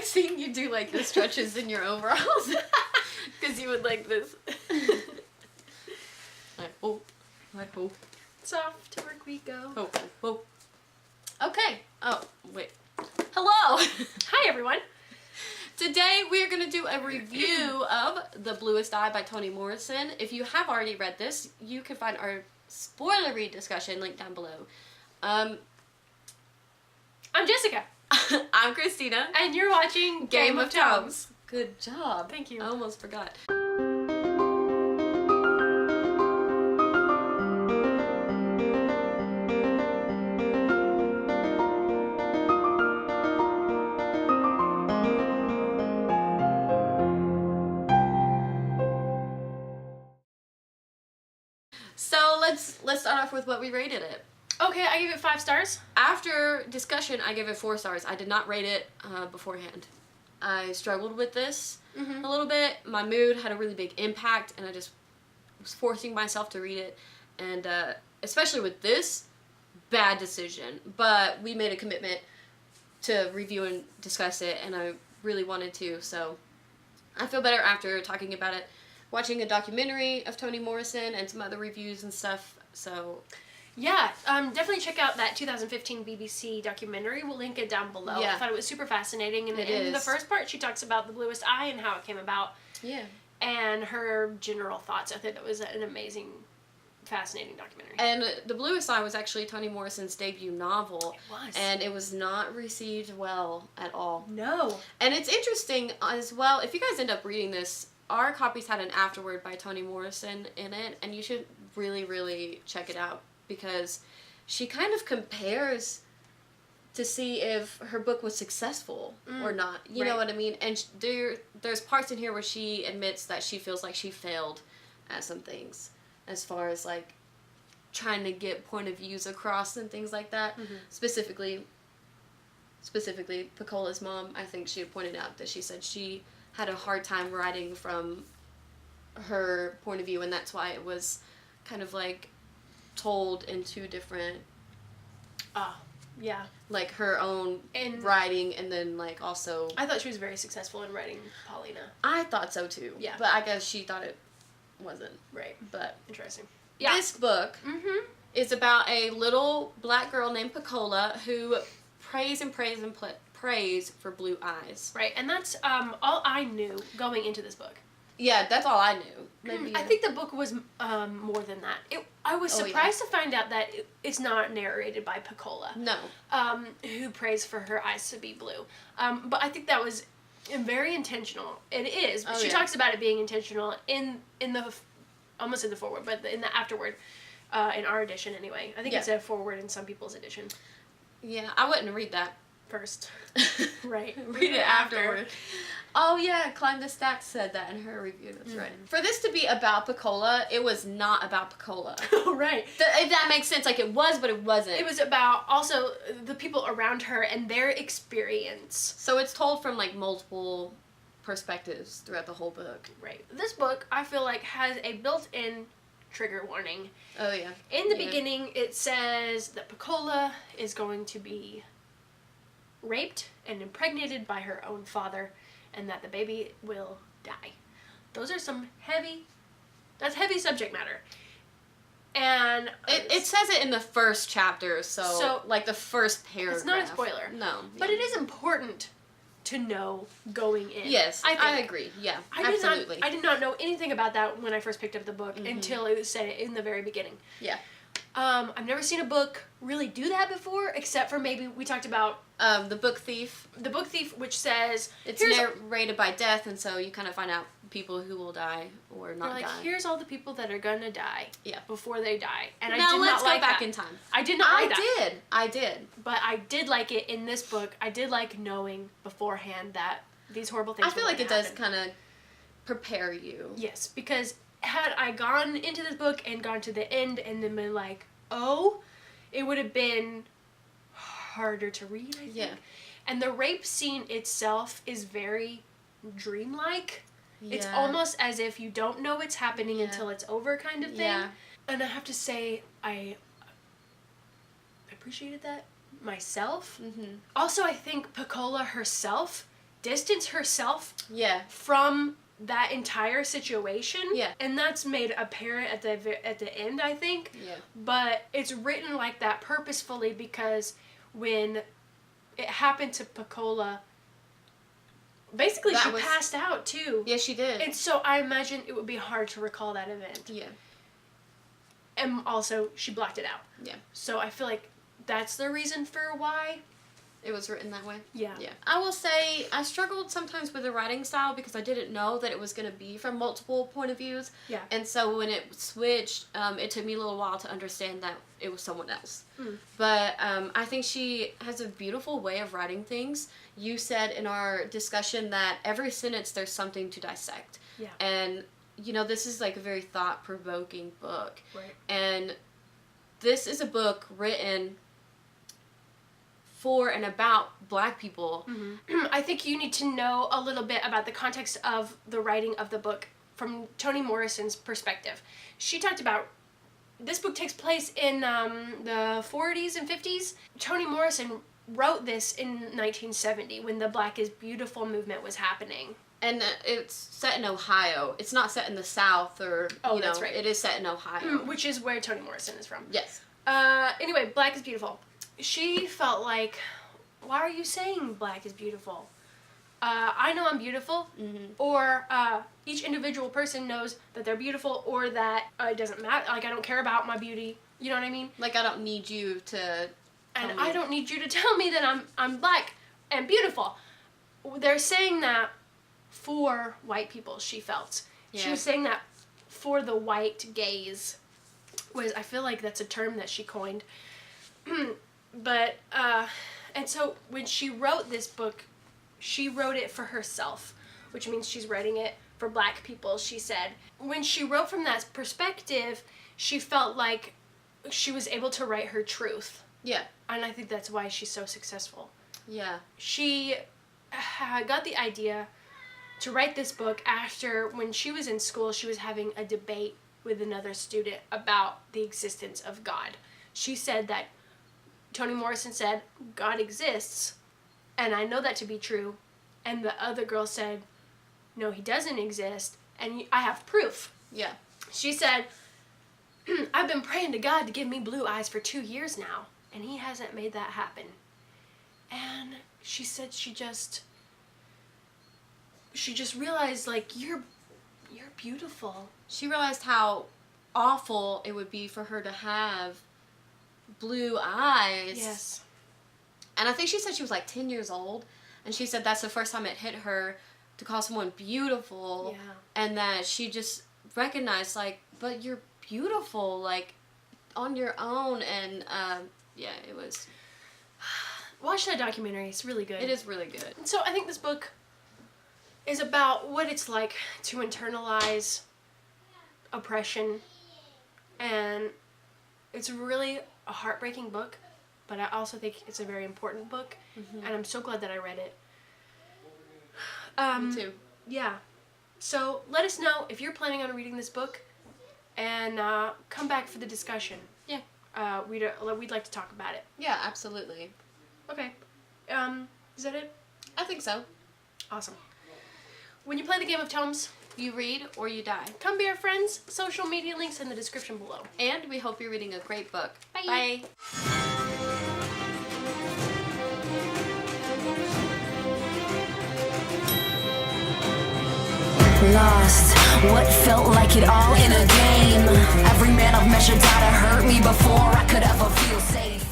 seeing you do like the stretches in your overalls because you would like this. I hope. Off to work we go. Okay. Oh, wait. Hello. Hi, everyone. Today we are going to do a review of The Bluest Eye by Toni Morrison. If you have already read this, you can find our spoilery discussion linked down below. I'm Jessica. I'm Christeena. And you're watching Game of Tomes. Good job. Thank you. I almost forgot. So let's start off with what we rated it. Okay, I gave it 5 stars. After discussion, I gave it 4 stars. I did not rate it beforehand. I struggled with this a little bit. My mood had a really big impact, and I just was forcing myself to read it. And especially with this, bad decision. But we made a commitment to review and discuss it, and I really wanted to. So I feel better after talking about it. Watching a documentary of Toni Morrison and some other reviews and stuff, so... Yeah, definitely check out that 2015 BBC documentary. We'll link it down below. Yeah. I thought it was super fascinating. And in the first part, she talks about the Bluest Eye and how it came about. Yeah. And her general thoughts. I think that was an amazing, fascinating documentary. And The Bluest Eye was actually Toni Morrison's debut novel. It was. And it was not received well at all. No. And it's interesting as well, if you guys end up reading this, our copies had an afterword by Toni Morrison in it, and you should really, really check it out, because she kind of compares to see if her book was successful or not. You know what I mean? And there's parts in here where she admits that she feels like she failed at some things, as far as like trying to get point of views across and things like that. Specifically Pecola's mom, I think she had pointed out that she said she had a hard time writing from her point of view, and that's why it was kind of like told in 2 different yeah, like her own writing, and then like also I thought she was very successful in writing Paulina. I thought so too. Yeah, but I guess she thought it wasn't. Right. But interesting. Yeah. This book is about a little black girl named Pecola who prays and prays and prays for blue eyes. Right, and that's all I knew going into this book. Yeah, that's all I knew. Maybe I think the book was more than that. I was surprised to find out that it's not narrated by Pecola. No. Who prays for her eyes to be blue. But I think that was very intentional. It is. She talks about it being intentional in the almost in the foreword, but in the afterword, in our edition anyway. I think it's a foreword in some people's edition. Yeah, I wouldn't read that first. Right. Read it afterward. Oh yeah, Climb the Stacks said that in her review. That's right. For this to be about Pecola, it was not about Pecola. Right. If that makes sense, like it was, but it wasn't. It was about also the people around her and their experience. So it's told from like multiple perspectives throughout the whole book. Right. This book, I feel like, has a built-in trigger warning. Oh yeah. In the beginning, it says that Pecola is going to be raped and impregnated by her own father, and that the baby will die. Those are some that's heavy subject matter. And it says it in the first chapter, so like the first paragraph. It's not a spoiler. No. But it is important to know going in. Yes, I agree. Yeah, absolutely. I did not know anything about that when I first picked up the book until it was said in the very beginning. Yeah. I've never seen a book really do that before, except for maybe we talked about The Book Thief. The Book Thief, which says it's narrated by death, and so you kind of find out people who will die or not die. Here's all the people that are gonna die. Yeah. Before they die, and now I did let's not like go back that. in time. I did not like that. I did. But I did like it in this book. I did like knowing beforehand that these horrible things. I feel like it does kind of prepare you. Yes, because had I gone into this book and gone to the end and then been like, oh, it would have been harder to read, I think. Yeah. And the rape scene itself is very dreamlike. Yeah. It's almost as if you don't know it's happening until it's over kind of thing. Yeah. And I have to say, I appreciated that myself. Also, I think Pecola herself distance herself Yeah. from that entire situation. Yeah. And that's made apparent at the end, I think. Yeah. But it's written like that purposefully because when it happened to Pecola, basically she passed out too. Yeah, she did. And so I imagine it would be hard to recall that event. Yeah. And also she blocked it out. Yeah. So I feel like that's the reason for why it was written that way. Yeah. Yeah. I will say I struggled sometimes with the writing style because I didn't know that it was going to be from multiple point of views. Yeah. And so when it switched, it took me a little while to understand that it was someone else. Mm. But I think she has a beautiful way of writing things. You said in our discussion that every sentence there's something to dissect. Yeah. And, you know, this is like a very thought-provoking book. Right. And this is a book written for and about Black people. Mm-hmm. I think you need to know a little bit about the context of the writing of the book from Toni Morrison's perspective. She talked about this book takes place in the 40s and 50s. Toni Morrison wrote this in 1970 when the Black is Beautiful movement was happening. And it's set in Ohio. It's not set in the South or, that's right. It is set in Ohio. Which is where Toni Morrison is from. Yes. Anyway, Black is Beautiful. She felt like, why are you saying Black is beautiful? I know I'm beautiful, or each individual person knows that they're beautiful, or that it doesn't matter, like I don't care about my beauty, you know what I mean? Like I don't need you to and I don't need you to tell me that I'm Black and beautiful. They're saying that for white people, she felt. Yeah. She was saying that for the white gaze, I feel like that's a term that she coined. But, and so when she wrote this book, she wrote it for herself, which means she's writing it for Black people, she said. When she wrote from that perspective, she felt like she was able to write her truth. Yeah. And I think that's why she's so successful. Yeah. She got the idea to write this book after, when she was in school, she was having a debate with another student about the existence of God. She said that Toni Morrison said, God exists, and I know that to be true. And the other girl said, no, he doesn't exist, and I have proof. Yeah. She said, I've been praying to God to give me blue eyes for 2 years now, and he hasn't made that happen. And she said she just realized, like, you're beautiful. She realized how awful it would be for her to have blue eyes. Yes. And I think she said she was like 10 years old, and she said that's the first time it hit her to call someone beautiful. Yeah. And that she just recognized, like, but you're beautiful, like, on your own. And yeah, it was. Watch that documentary. It's really good. It is really good. So I think this book is about what it's like to internalize oppression, and it's really a heartbreaking book, but I also think it's a very important book, and I'm so glad that I read it. Me too. Yeah. So let us know if you're planning on reading this book, and come back for the discussion. Yeah. We'd like to talk about it. Yeah, absolutely. Okay. Is that it? I think so. Awesome. When you play the game of tomes, You read or you die. come be our friends. Social media links in the description below. And we hope you're reading a great book. Bye. Lost, what felt like it all in a game. Every man I've measured out to hurt me before I could ever feel safe.